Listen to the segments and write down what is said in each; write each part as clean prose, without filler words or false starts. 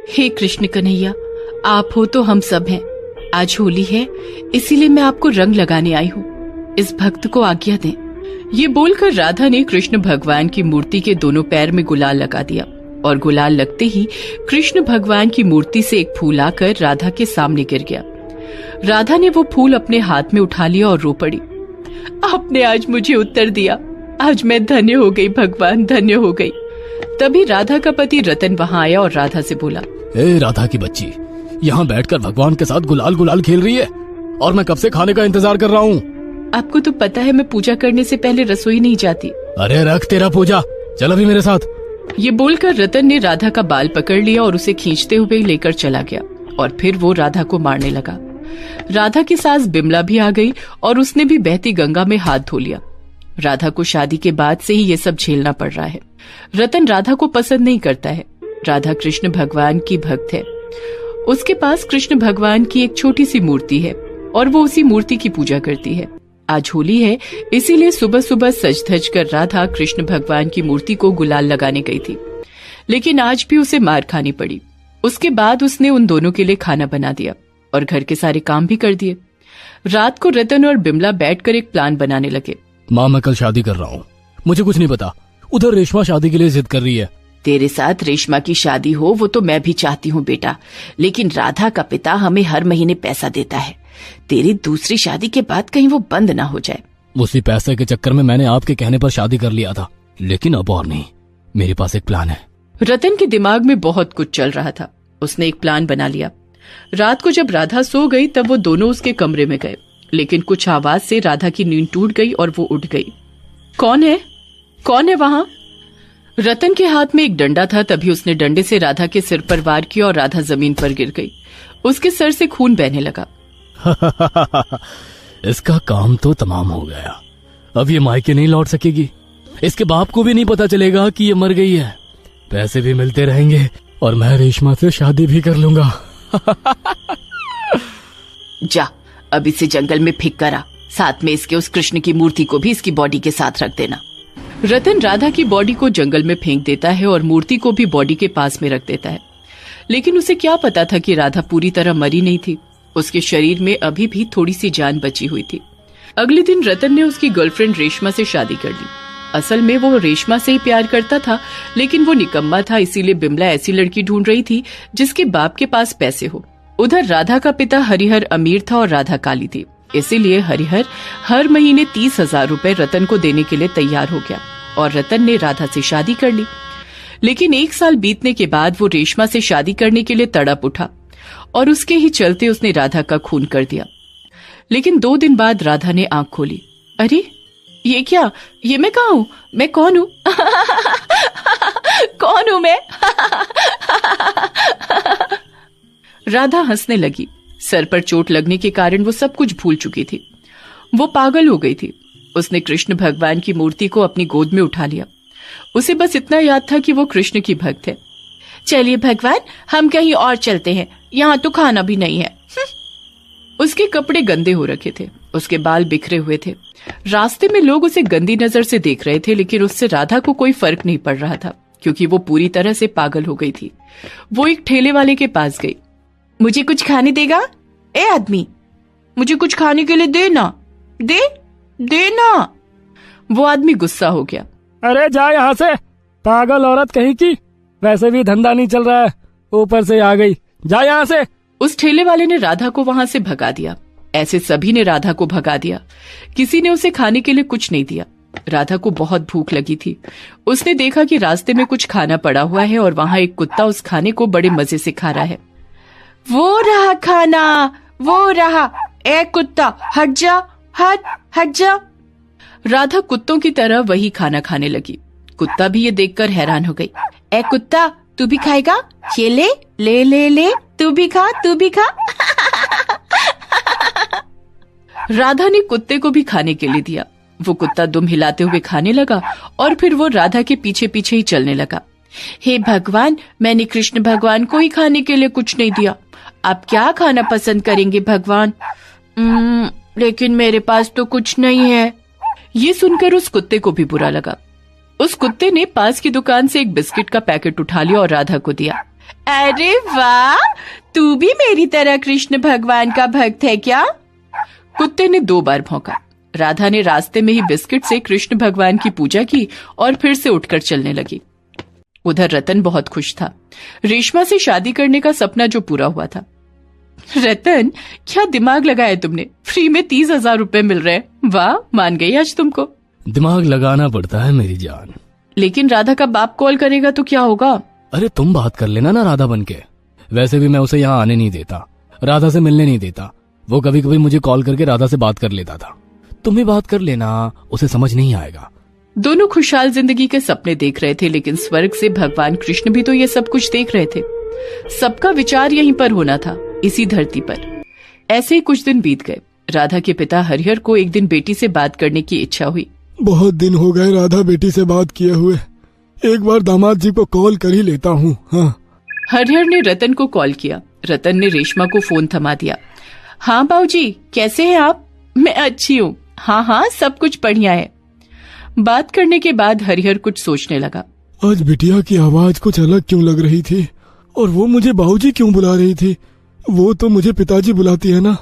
हे कृष्ण कन्हैया, आप हो तो हम सब हैं। आज होली है, इसीलिए मैं आपको रंग लगाने आई हूँ। इस भक्त को आज्ञा दें। ये बोलकर राधा ने कृष्ण भगवान की मूर्ति के दोनों पैर में गुलाल लगा दिया और गुलाल लगते ही कृष्ण भगवान की मूर्ति से एक फूल आकर राधा के सामने गिर गया। राधा ने वो फूल अपने हाथ में उठा लिया और रो पड़ी। आपने आज मुझे उत्तर दिया, आज मैं धन्य हो गई भगवान, धन्य हो गई। तभी राधा का पति रतन वहाँ आया और राधा से बोला, ए राधा की बच्ची, यहाँ बैठकर भगवान के साथ गुलाल गुलाल खेल रही है और मैं कब से खाने का इंतजार कर रहा हूँ। आपको तो पता है मैं पूजा करने से पहले रसोई नहीं जाती। अरे रख तेरा पूजा, चल अभी मेरे साथ। ये बोलकर रतन ने राधा का बाल पकड़ लिया और उसे खींचते हुए लेकर चला गया और फिर वो राधा को मारने लगा। राधा की सास बिमला भी आ गई और उसने भी बहती गंगा में हाथ धो लिया। राधा को शादी के बाद से ही ये सब झेलना पड़ रहा है। रतन राधा को पसंद नहीं करता है। राधा कृष्ण भगवान की भक्त है। उसके पास कृष्ण भगवान की एक छोटी सी मूर्ति है और वो उसी मूर्ति की पूजा करती है। आज होली है, इसीलिए सुबह सुबह सज धज कर राधा कृष्ण भगवान की मूर्ति को गुलाल लगाने गई थी, लेकिन आज भी उसे मार खानी पड़ी। उसके बाद उसने उन दोनों के लिए खाना बना दिया और घर के सारे काम भी कर दिए। रात को रतन और बिमला बैठकर एक प्लान बनाने लगे। माँ, मैं कल शादी कर रहा हूँ, मुझे कुछ नहीं पता। उधर रेशमा शादी के लिए जिद कर रही है। तेरे साथ रेशमा की शादी हो वो तो मैं भी चाहती हूँ बेटा, लेकिन राधा का पिता हमें हर महीने पैसा देता है। तेरी दूसरी शादी के बाद कहीं वो बंद ना हो जाए। उसी पैसे के चक्कर में मैंने आपके कहने पर शादी कर लिया था, लेकिन अब और नहीं। मेरे पास एक प्लान है। रतन के दिमाग में बहुत कुछ चल रहा था। उसने एक प्लान बना लिया। रात को जब राधा सो गई तब वो दोनों उसके कमरे में गए, लेकिन कुछ आवाज से राधा की नींद टूट गई और वो उठ गई। कौन है? कौन है वहां? रतन के हाथ में एक डंडा था। तभी उसने डंडे से राधा के सिर पर वार किया और राधा जमीन पर गिर गई। उसके सर से खून बहने लगा। इसका काम तो तमाम हो गया। अब ये मायके नहीं लौट सकेगी। इसके बाप को भी नहीं पता चलेगा कि ये मर गई है। पैसे भी मिलते रहेंगे और मैं रेशमा से शादी भी कर लूंगा। जा, अब इसे जंगल में फेंक कर आ। साथ में इसके उस कृष्ण की मूर्ति को भी इसकी बॉडी के साथ रख देना। रतन राधा की बॉडी को जंगल में फेंक देता है और मूर्ति को भी बॉडी के पास में रख देता है, लेकिन उसे क्या पता था कि राधा पूरी तरह मरी नहीं थी। उसके शरीर में अभी भी थोड़ी सी जान बची हुई थी। अगले दिन रतन ने उसकी गर्लफ्रेंड रेशमा से शादी कर ली। असल में वो रेशमा से ही प्यार करता था, लेकिन वो निकम्मा था, इसीलिए बिमला ऐसी लड़की ढूंढ रही थी जिसके बाप के पास पैसे हो। उधर राधा का पिता हरिहर अमीर था और राधा काली थी, इसीलिए हरिहर हर महीने 30,000 रुपए रतन को देने के लिए तैयार हो गया और रतन ने राधा से शादी कर ली। लेकिन 1 साल बीतने के बाद वो रेशमा से शादी करने के लिए तड़प उठा और उसके ही चलते उसने राधा का खून कर दिया। लेकिन 2 दिन बाद राधा ने आंख खोली। अरे ये क्या? ये मैं कहाँ हूँ? मैं कौन हूँ? कौन हूँ मैं? राधा हंसने लगी। सर पर चोट लगने के कारण वो सब कुछ भूल चुकी थी। वो पागल हो गई थी। उसने कृष्ण भगवान की मूर्ति को अपनी गोद में उठा लिया। उसे बस इतना याद था कि वो कृष्ण की भक्त है। चलिए भगवान, हम कहीं और चलते हैं, यहाँ तो खाना भी नहीं है। उसके कपड़े गंदे हो रखे थे, उसके बाल बिखरे हुए थे। रास्ते में लोग उसे गंदी नजर से देख रहे थे, लेकिन उससे राधा को कोई फर्क नहीं पड़ रहा था, क्योंकि वो पूरी तरह से पागल हो गई थी। वो एक ठेले वाले के पास गई। मुझे कुछ खाने देगा? ए आदमी, मुझे कुछ खाने के लिए देना, देना। वो आदमी गुस्सा हो गया। अरे जा यहाँ से, पागल औरत कहीं की। वैसे भी धंधा नहीं चल रहा है, ऊपर से आ गई। जा यहाँ से। उस ठेले वाले ने राधा को वहां से भगा दिया। ऐसे सभी ने राधा को भगा दिया। किसी ने उसे खाने के लिए कुछ नहीं दिया। राधा को बहुत भूख लगी थी। उसने देखा कि रास्ते में कुछ खाना पड़ा हुआ है और वहां एक कुत्ता उस खाने को बड़े मजे से खा रहा है। वो रहा खाना, वो रहा। ए कुत्ता, हट जा, हट जा। राधा कुत्तों की तरह वही खाना खाने लगी। कुत्ता भी ये देखकर हैरान हो गई। ए कुत्ता, तू भी खाएगा? ये ले ले ले ले, तू भी खा, तू भी खा। राधा ने कुत्ते को भी खाने के लिए दिया। वो कुत्ता दुम हिलाते हुए खाने लगा और फिर वो राधा के पीछे पीछे ही चलने लगा। हे भगवान, मैंने कृष्ण भगवान को ही खाने के लिए कुछ नहीं दिया। आप क्या खाना पसंद करेंगे भगवान? लेकिन मेरे पास तो कुछ नहीं है। ये सुनकर उस कुत्ते को भी बुरा लगा। उस कुत्ते ने पास की दुकान से एक बिस्किट का पैकेट उठा लिया और राधा को दिया। अरे वाह, तू भी मेरी तरह कृष्ण भगवान का भक्त है क्या? कुत्ते ने 2 बार भौंका। राधा ने रास्ते में ही बिस्किट से कृष्ण भगवान की पूजा की और फिर से उठकर चलने लगी। उधर रतन बहुत खुश था। रेशमा से शादी करने का सपना जो पूरा हुआ था। रतन, क्या दिमाग लगाया तुमने? फ्री में 30,000 रुपए मिल रहे हैं। वाह, मान गई आज तुमको। दिमाग लगाना पड़ता है मेरी जान। लेकिन राधा का बाप कॉल करेगा तो क्या होगा? अरे तुम बात कर लेना ना राधा बनके। वैसे भी मैं उसे यहाँ आने नहीं देता, राधा से मिलने नहीं देता। वो कभी कभी मुझे कॉल करके राधा से बात कर लेता था। तुम भी बात कर लेना, उसे समझ नहीं आएगा। दोनों खुशहाल जिंदगी के सपने देख रहे थे, लेकिन स्वर्ग से भगवान कृष्ण भी तो ये सब कुछ देख रहे थे। सबका विचार यहीं पर होना था, इसी धरती पर। ऐसे ही कुछ दिन बीत गए। राधा के पिता हरिहर को एक दिन बेटी से बात करने की इच्छा हुई। बहुत दिन हो गए राधा बेटी से बात किए हुए, एक बार दामाद जी को कॉल कर ही लेता हूँ। हाँ। हरिहर ने रतन को कॉल किया। रतन ने रेशमा को फोन थमा दिया। हाँ बाबूजी, कैसे हैं आप? मैं अच्छी हूँ। हाँ, सब कुछ बढ़िया है। बात करने के बाद हरिहर कुछ सोचने लगा। आज बिटिया की आवाज कुछ अलग क्यों लग रही थी, और वो मुझे बाबूजी क्यों बुला रही थी? वो तो मुझे पिताजी बुलाती है ना,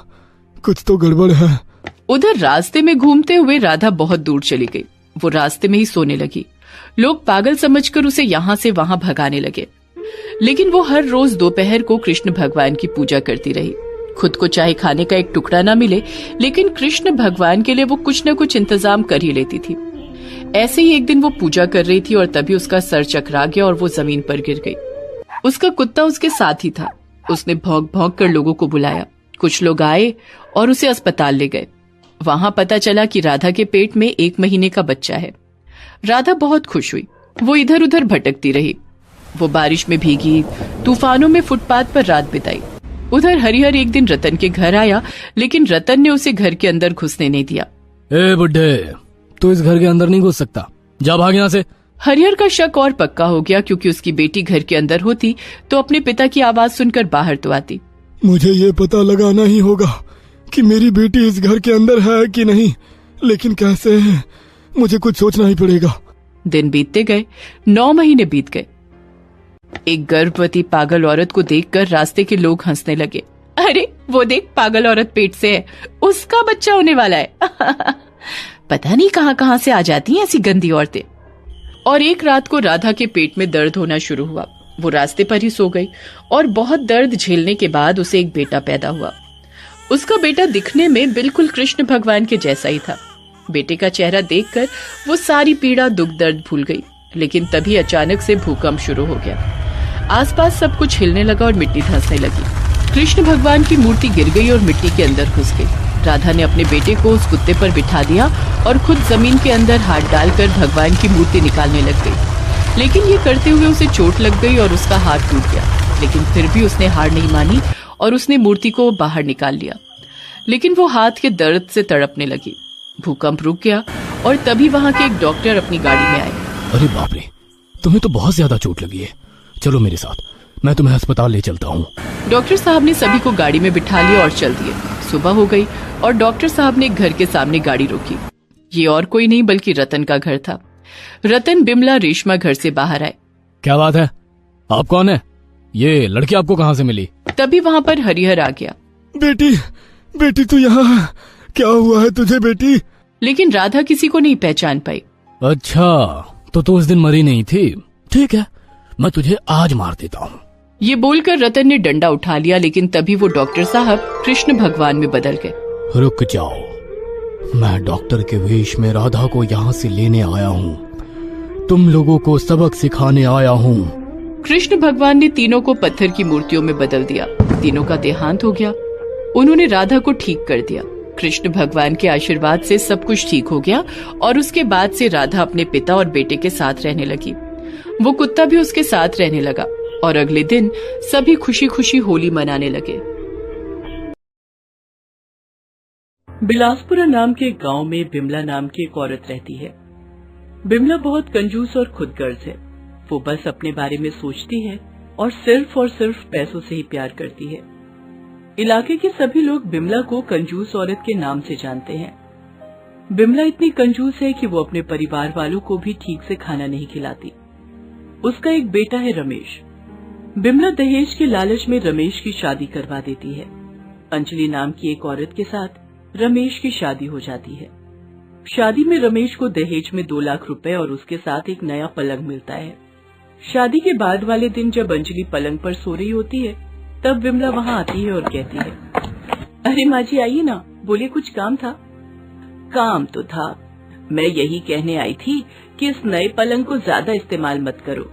कुछ तो गड़बड़ है। उधर रास्ते में घूमते हुए राधा बहुत दूर चली गई। वो रास्ते में ही सोने लगी। लोग पागल समझकर उसे यहाँ से वहाँ भगाने लगे, लेकिन वो हर रोज दोपहर को कृष्ण भगवान की पूजा करती रही। खुद को चाहे खाने का एक टुकड़ा ना मिले, लेकिन कृष्ण भगवान के लिए वो कुछ न कुछ इंतजाम कर ही लेती थी। ऐसे ही एक दिन वो पूजा कर रही थी और तभी उसका सर चकरा गया और वो जमीन पर गिर गई। उसका कुत्ता उसके साथ ही था। उसने भौंक भौंक कर लोगों को बुलाया। कुछ लोग आए और उसे अस्पताल ले गए। वहां पता चला कि राधा के पेट में 1 महीने का बच्चा है। राधा बहुत खुश हुई। वो इधर उधर भटकती रही। वो बारिश में भीगी, तूफानों में फुटपाथ पर रात बिताई। उधर हरिहर एक दिन रतन के घर आया, लेकिन रतन ने उसे घर के अंदर घुसने नहीं दिया। ए बुड्ढे, तू इस घर के अंदर नहीं घुस सकता, जा भाग यहाँ से। हरिहर का शक और पक्का हो गया, क्योंकि उसकी बेटी घर के अंदर होती तो अपने पिता की आवाज सुनकर बाहर तो आती। मुझे ये पता लगाना ही होगा कि मेरी बेटी इस घर के अंदर है कि नहीं, लेकिन कैसे है, मुझे कुछ सोचना ही पड़ेगा। दिन बीतते गए, 9 महीने बीत गए। एक गर्भवती पागल औरत को देखकर रास्ते के लोग हंसने लगे। अरे वो देख, पागल औरत पेट से है, उसका बच्चा होने वाला है। पता नहीं कहां से आ जाती हैं ऐसी गंदी औरतें। और एक रात को राधा के पेट में दर्द होना शुरू हुआ। वो रास्ते पर ही सो गई और बहुत दर्द झेलने के बाद उसे एक बेटा पैदा हुआ। उसका बेटा दिखने में बिल्कुल कृष्ण भगवान के जैसा ही था। बेटे का चेहरा देखकर वो सारी पीड़ा दुख दर्द भूल गई। लेकिन तभी अचानक से भूकंप शुरू हो गया। आसपास सब कुछ हिलने लगा और मिट्टी धंसने लगी। कृष्ण भगवान की मूर्ति गिर गई और मिट्टी के अंदर घुस गई। राधा ने अपने बेटे को उस कुत्ते पर बिठा दिया और खुद जमीन के अंदर हाथ डालकर भगवान की मूर्ति निकालने लग गई। लेकिन ये करते हुए उसे चोट लग गई और उसका हाथ टूट गया। लेकिन फिर भी उसने हार नहीं मानी और उसने मूर्ति को बाहर निकाल लिया। लेकिन वो हाथ के दर्द से तड़पने लगी। भूकंप रुक गया और तभी वहाँ के एक डॉक्टर अपनी गाड़ी में आए। अरे बाप रे, तुम्हें तो बहुत ज्यादा चोट लगी है, चलो मेरे साथ, मैं तुम्हें अस्पताल ले चलता हूँ। डॉक्टर साहब ने सभी को गाड़ी में बिठा लिया और चल दिए। सुबह हो गई और डॉक्टर साहब ने एक घर के सामने गाड़ी रोकी। ये और कोई नहीं बल्कि रतन का घर था। रतन, बिमला, रेशमा घर से बाहर आए। क्या बात है, आप कौन है? ये लड़की आपको कहाँ से मिली? तभी वहाँ पर हरिहर आ गया। बेटी तू यहाँ है? क्या हुआ है तुझे बेटी? लेकिन राधा किसी को नहीं पहचान पाई। अच्छा, तो उस दिन मरी नहीं थी। ठीक है, मैं तुझे आज मार देता हूँ। ये बोलकर रतन ने डंडा उठा लिया, लेकिन तभी वो डॉक्टर साहब कृष्ण भगवान में बदल गए। रुक जाओ, मैं डॉक्टर के वेश में राधा को यहाँ से लेने आया हूँ। तुम लोगों को सबक सिखाने आया हूँ। कृष्ण भगवान ने तीनों को पत्थर की मूर्तियों में बदल दिया। तीनों का देहांत हो गया। उन्होंने राधा को ठीक कर दिया। कृष्ण भगवान के आशीर्वाद से सब कुछ ठीक हो गया और उसके बाद से राधा अपने पिता और बेटे के साथ रहने लगी। वो कुत्ता भी उसके साथ रहने लगा और अगले दिन सभी खुशी खुशी होली मनाने लगे। बिलासपुरा नाम के गांव में बिमला नाम की एक औरत रहती है। बिमला बहुत कंजूस और खुदगर्ज है। वो बस अपने बारे में सोचती है और सिर्फ पैसों से ही प्यार करती है। इलाके के सभी लोग बिमला को कंजूस औरत के नाम से जानते हैं। बिमला इतनी कंजूस है कि वो अपने परिवार वालों को भी ठीक से खाना नहीं खिलाती। उसका एक बेटा है रमेश। बिमला दहेज के लालच में रमेश की शादी करवा देती है। अंजलि नाम की एक औरत के साथ रमेश की शादी हो जाती है। शादी में रमेश को दहेज में 2 लाख रुपए और उसके साथ एक नया पलंग मिलता है। शादी के बाद वाले दिन जब अंजलि पलंग पर सो रही होती है तब बिमला वहाँ आती है और कहती है, अरे माँ जी आइए ना, बोले कुछ काम था। काम तो था, मैं यही कहने आई थी कि इस नए पलंग को ज्यादा इस्तेमाल मत करो।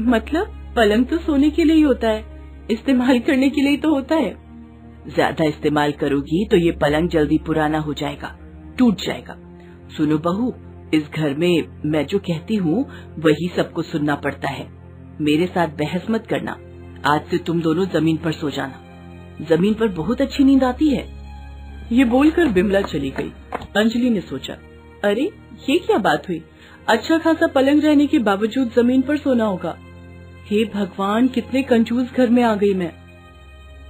मतलब पलंग तो सोने के लिए ही होता है, इस्तेमाल करने के लिए तो होता है। ज्यादा इस्तेमाल करोगी तो ये पलंग जल्दी पुराना हो जाएगा, टूट जाएगा। सुनो बहू, इस घर में मैं जो कहती हूँ वही सबको सुनना पड़ता है। मेरे साथ बहस मत करना। आज से तुम दोनों जमीन पर सो जाना, जमीन पर बहुत अच्छी नींद आती है। ये बोलकर बिमला चली गई। अंजलि ने सोचा, अरे ये क्या बात हुई, अच्छा खासा पलंग रहने के बावजूद जमीन पर सोना होगा। हे भगवान, कितने कंजूस घर में आ गई मैं।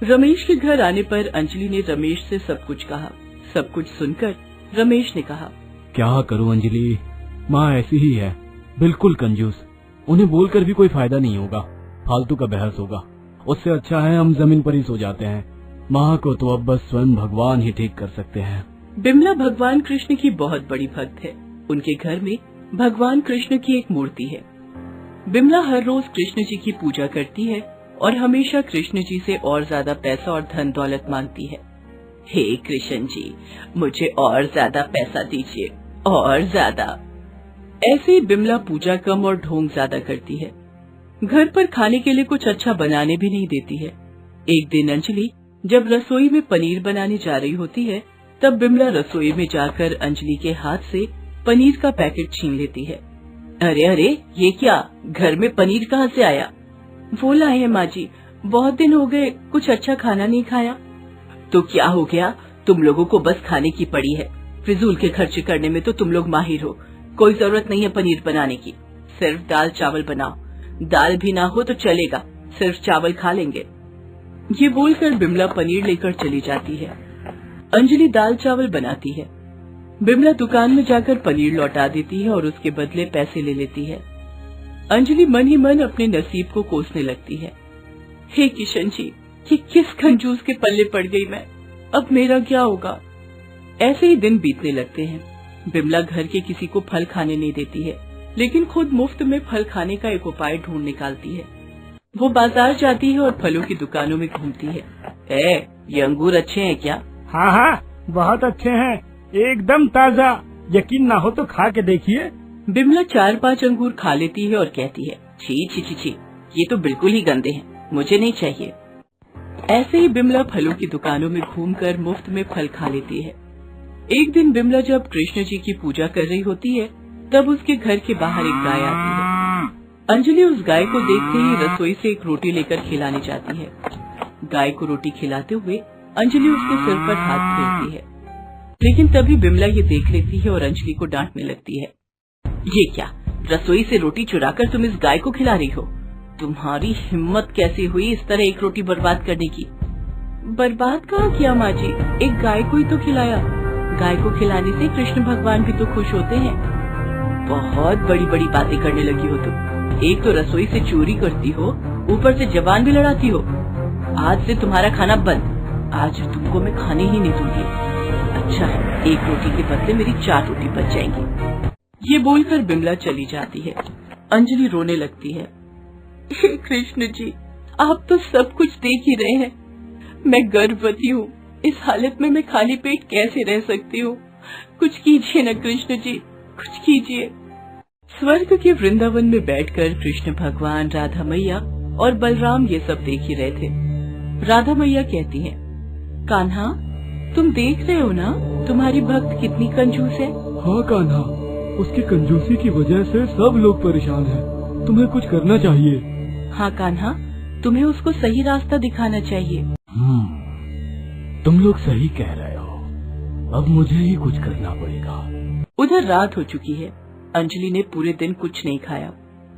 रमेश के घर आने पर अंजलि ने रमेश से सब कुछ कहा। सब कुछ सुनकर रमेश ने कहा, क्या करूं अंजलि, माँ ऐसी ही है, बिल्कुल कंजूस। उन्हें बोलकर भी कोई फायदा नहीं होगा, फालतू का बहस होगा। उससे अच्छा है हम जमीन पर ही सो जाते हैं। माँ को तो अब बस स्वयं भगवान ही ठीक कर सकते हैं। बिमला भगवान कृष्ण की बहुत बड़ी भक्त है। उनके घर में भगवान कृष्ण की एक मूर्ति है। बिमला हर रोज कृष्ण जी की पूजा करती है और हमेशा कृष्ण जी से और ज्यादा पैसा और धन दौलत मांगती है। हे कृष्ण जी, मुझे और ज्यादा पैसा दीजिए, और ज्यादा। ऐसे ही बिमला पूजा कम और ढोंग ज्यादा करती है। घर पर खाने के लिए कुछ अच्छा बनाने भी नहीं देती है। एक दिन अंजलि जब रसोई में पनीर बनाने जा रही होती है तब बिमला रसोई में जाकर अंजलि के हाथ से पनीर का पैकेट छीन लेती है। अरे अरे, ये क्या, घर में पनीर कहाँ से आया? वो लाए हैं माँ जी, बहुत दिन हो गए कुछ अच्छा खाना नहीं खाया। तो क्या हो गया, तुम लोगों को बस खाने की पड़ी है। फिजूल के खर्च करने में तो तुम लोग माहिर हो। कोई जरूरत नहीं है पनीर बनाने की, सिर्फ दाल चावल बनाओ। दाल भी ना हो तो चलेगा, सिर्फ चावल खा लेंगे। ये बोलकर बिमला पनीर लेकर चली जाती है। अंजलि दाल चावल बनाती है। बिमला दुकान में जाकर पनीर लौटा देती है और उसके बदले पैसे ले लेती है। अंजलि मन ही मन अपने नसीब को कोसने लगती है। हे किशन जी, कि किस कंजूस के पल्ले पड़ गई मैं, अब मेरा क्या होगा। ऐसे ही दिन बीतने लगते हैं। बिमला घर के किसी को फल खाने नहीं देती है, लेकिन खुद मुफ्त में फल खाने का एक उपाय ढूंढ निकालती है। वो बाजार जाती है और फलों की दुकानों में घूमती है। ये अंगूर अच्छे हैं क्या? हाँ हाँ, बहुत अच्छे हैं, एकदम ताजा, यकीन ना हो तो खा के देखिए। बिमला 4-5 अंगूर खा लेती है और कहती है, छी छी छी छी, ये तो बिल्कुल ही गंदे हैं, मुझे नहीं चाहिए। ऐसे ही बिमला फलों की दुकानों में घूमकर मुफ्त में फल खा लेती है। एक दिन बिमला जब कृष्ण जी की पूजा कर रही होती है तब उसके घर के बाहर एक गाय आती है। अंजलि उस गाय को देखते ही रसोई से एक रोटी लेकर खिलाने जाती है। गाय को रोटी खिलाते हुए अंजलि उसके सिर पर हाथ फेरती है, लेकिन तभी बिमला ये देख लेती है और अंजलि को डांटने लगती है। ये क्या, रसोई से रोटी चुराकर तुम इस गाय को खिला रही हो? तुम्हारी हिम्मत कैसे हुई इस तरह एक रोटी बर्बाद करने की? बर्बाद कहाँ किया माँ जी, एक गाय को ही तो खिलाया। गाय को खिलाने से कृष्ण भगवान भी तो खुश होते हैं। बहुत बड़ी बड़ी बातें करने लगी हो तुम। एक तो रसोई से चोरी करती हो, ऊपर से जबान भी लड़ाती हो। आज से तुम्हारा खाना बंद, आज तुमको मैं खाने ही नहीं दूंगी। अच्छा है, एक रोटी के बदले मेरी 4 रोटी बच जाएंगी। ये बोलकर बिमला चली जाती है। अंजलि रोने लगती है। हे कृष्ण जी, आप तो सब कुछ देख ही रहे हैं, मैं गर्भवती हूँ, इस हालत में मैं खाली पेट कैसे रह सकती हूँ? कुछ कीजिए न कृष्ण जी, कुछ कीजिए। स्वर्ग के वृंदावन में बैठकर कृष्ण भगवान, राधा मैया और बलराम ये सब देख ही रहे थे। राधा मैया कहती हैं, कान्हा तुम देख रहे हो ना तुम्हारी भक्त कितनी कंजूस है। हाँ कान्हा, उसकी कंजूसी की वजह से सब लोग परेशान हैं। तुम्हें कुछ करना चाहिए। हाँ कान्हा, तुम्हें उसको सही रास्ता दिखाना चाहिए। तुम लोग सही कह रहे हो, अब मुझे ही कुछ करना पड़ेगा। उधर रात हो चुकी है। अंजलि ने पूरे दिन कुछ नहीं खाया,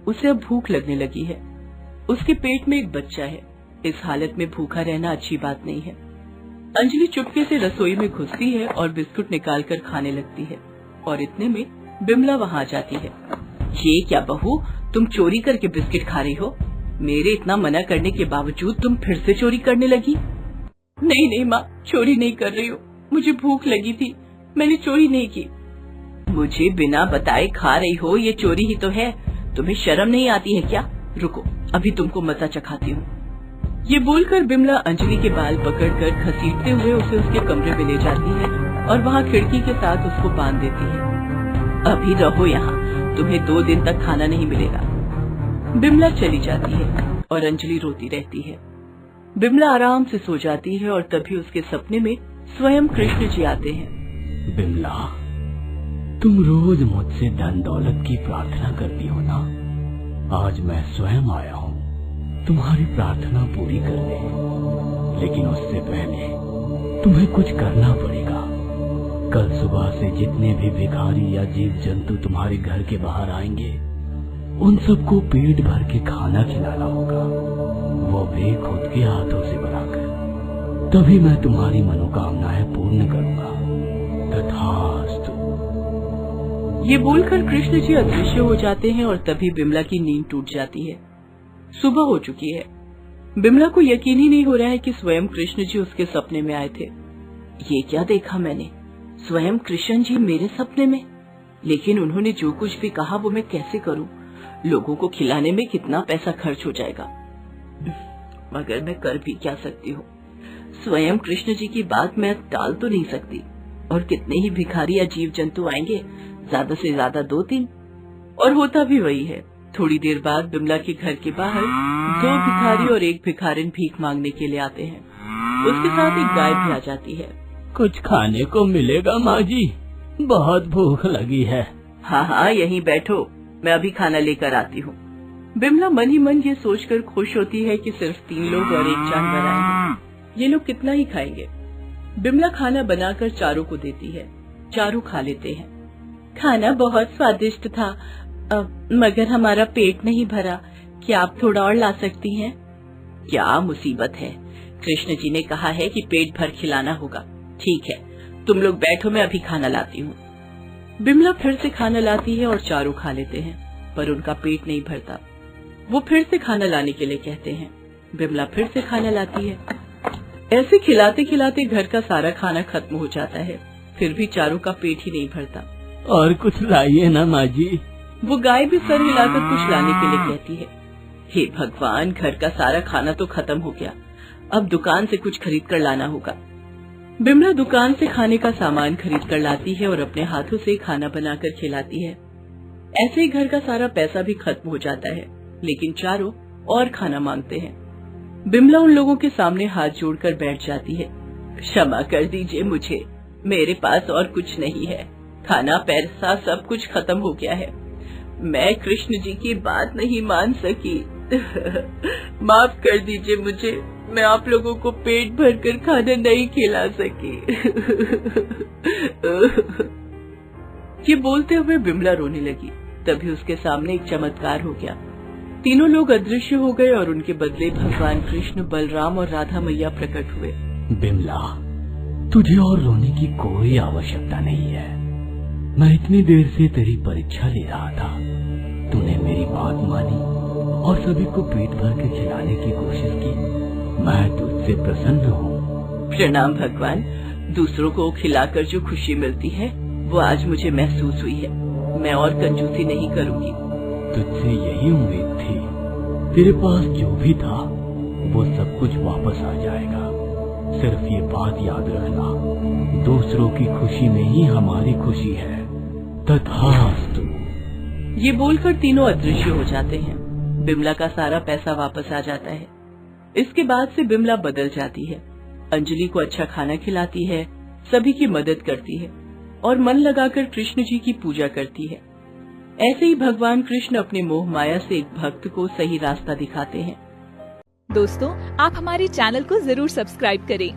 उसे अब भूख लगने लगी है। उसके पेट में एक बच्चा है। इस हालत में भूखा रहना अच्छी बात नहीं है। अंजलि चुपके से रसोई में घुसती है और बिस्कुट निकालकर खाने लगती है, और इतने में बिमला वहाँ आ जाती है। ये क्या बहू, तुम चोरी करके बिस्किट खा रही हो? मेरे इतना मना करने के बावजूद तुम फिर से चोरी करने लगी? नहीं नहीं माँ, चोरी नहीं कर रही हूँ, मुझे भूख लगी थी, मैंने चोरी नहीं की। मुझे बिना बताए खा रही हो, ये चोरी ही तो है। तुम्हें शर्म नहीं आती है क्या? रुको, अभी तुमको मजा चखाती हूँ। ये बोलकर बिमला अंजलि के बाल पकड़कर घसीटते हुए उसे उसके कमरे में ले जाती है और वहाँ खिड़की के साथ उसको बांध देती है। अभी रहो यहाँ, तुम्हें 2 दिन तक खाना नहीं मिलेगा। बिमला चली जाती है और अंजलि रोती रहती है। बिमला आराम से सो जाती है और तभी उसके सपने में स्वयं कृष्ण जी आते हैं। बिमला, तुम रोज मुझसे धन दौलत की प्रार्थना करती हो ना, आज मैं स्वयं आया हूँ तुम्हारी प्रार्थना पूरी करने। लेकिन उससे पहले तुम्हें कुछ करना पड़ेगा। कल सुबह से जितने भी भिखारी या जीव जंतु तुम्हारे घर के बाहर आएंगे, उन सबको पेट भर के खाना खिलाना होगा, वो भी खुद के हाथों से बनाकर। तभी मैं तुम्हारी मनोकामनाएं पूर्ण करूंगा। तथास्तु। ये बोलकर कृष्ण जी अदृश्य हो जाते हैं और तभी बिमला की नींद टूट जाती है। सुबह हो चुकी है। बिमला को यकीन ही नहीं हो रहा है कि स्वयं कृष्ण जी उसके सपने में आए थे। ये क्या देखा मैंने? स्वयं कृष्ण जी मेरे सपने में? लेकिन उन्होंने जो कुछ भी कहा वो मैं कैसे करूं? लोगों को खिलाने में कितना पैसा खर्च हो जाएगा। मगर मैं कर भी क्या सकती हूँ? स्वयं कृष्ण जी की बात मैं टाल तो नहीं सकती। और कितने ही भिखारी या जीव जंतु आएंगे, ज्यादा से ज्यादा 2-3। और होता भी वही है। थोड़ी देर बाद बिमला के घर के बाहर 2 भिखारी और 1 भिखारिन भीख मांगने के लिए आते हैं। उसके साथ एक गाय भी आ जाती है। कुछ खाने को मिलेगा माँ जी? बहुत भूख लगी है। हाँ हाँ, यहीं बैठो, मैं अभी खाना लेकर आती हूँ। बिमला मन ही मन ये सोचकर खुश होती है कि सिर्फ 3 लोग और 1 जानवर आए हैं। ये लोग कितना ही खाएंगे। बिमला खाना बनाकर चारों को देती है। चारों खा लेते हैं। खाना बहुत स्वादिष्ट था, मगर हमारा पेट नहीं भरा। क्या आप थोड़ा और ला सकती हैं? क्या मुसीबत है? कृष्ण जी ने कहा है कि पेट भर खिलाना होगा। ठीक है, तुम लोग बैठो, मैं अभी खाना लाती हूँ। बिमला फिर से खाना लाती है और चारों खा लेते हैं, पर उनका पेट नहीं भरता। वो फिर से खाना लाने के लिए कहते हैं। बिमला फिर से खाना लाती है। ऐसे खिलाते खिलाते घर का सारा खाना खत्म हो जाता है, फिर भी चारों का पेट ही नहीं भरता। और कुछ लाइए ना माँ जी। वो गाय भी सर हिलाकर कुछ लाने के लिए कहती है। हे भगवान, घर का सारा खाना तो खत्म हो गया, अब दुकान से कुछ खरीद कर लाना होगा। बिमला दुकान से खाने का सामान खरीद कर लाती है और अपने हाथों से खाना बनाकर खिलाती है। ऐसे ही घर का सारा पैसा भी खत्म हो जाता है, लेकिन चारों और खाना मांगते हैं। बिमला उन लोगों के सामने हाथ जोड़कर बैठ जाती है। क्षमा कर दीजिए मुझे, मेरे पास और कुछ नहीं है। खाना पैसा सब कुछ खत्म हो गया है। मैं कृष्ण जी की बात नहीं मान सकी। माफ कर दीजिए मुझे, मैं आप लोगों को पेट भरकर खाना नहीं खिला सकी। ये बोलते हुए बिमला रोने लगी। तभी उसके सामने एक चमत्कार हो गया। तीनों लोग अदृश्य हो गए और उनके बदले भगवान कृष्ण, बलराम और राधा मैया प्रकट हुए। बिमला, तुझे और रोने की कोई आवश्यकता नहीं है। मैं इतनी देर से तेरी परीक्षा ले रहा था। तूने मेरी बात मानी और सभी को पेट भर के खिलाने की कोशिश की। मैं तुझसे प्रसन्न हूँ। प्रणाम भगवान। दूसरों को खिलाकर जो खुशी मिलती है वो आज मुझे महसूस हुई है। मैं और कंजूसी नहीं करूँगी। तुझसे यही उम्मीद थी। तेरे पास जो भी था वो सब कुछ वापस आ जाएगा। सिर्फ ये बात याद रखना, दूसरों की खुशी में ही हमारी खुशी है। तथास्तु। ये बोलकर तीनों अदृश्य हो जाते हैं। बिमला का सारा पैसा वापस आ जाता है। इसके बाद से बिमला बदल जाती है। अंजलि को अच्छा खाना खिलाती है, सभी की मदद करती है और मन लगाकर कृष्ण जी की पूजा करती है। ऐसे ही भगवान कृष्ण अपने मोह माया से एक भक्त को सही रास्ता दिखाते हैं। दोस्तों, आप हमारे चैनल को जरूर सब्सक्राइब करें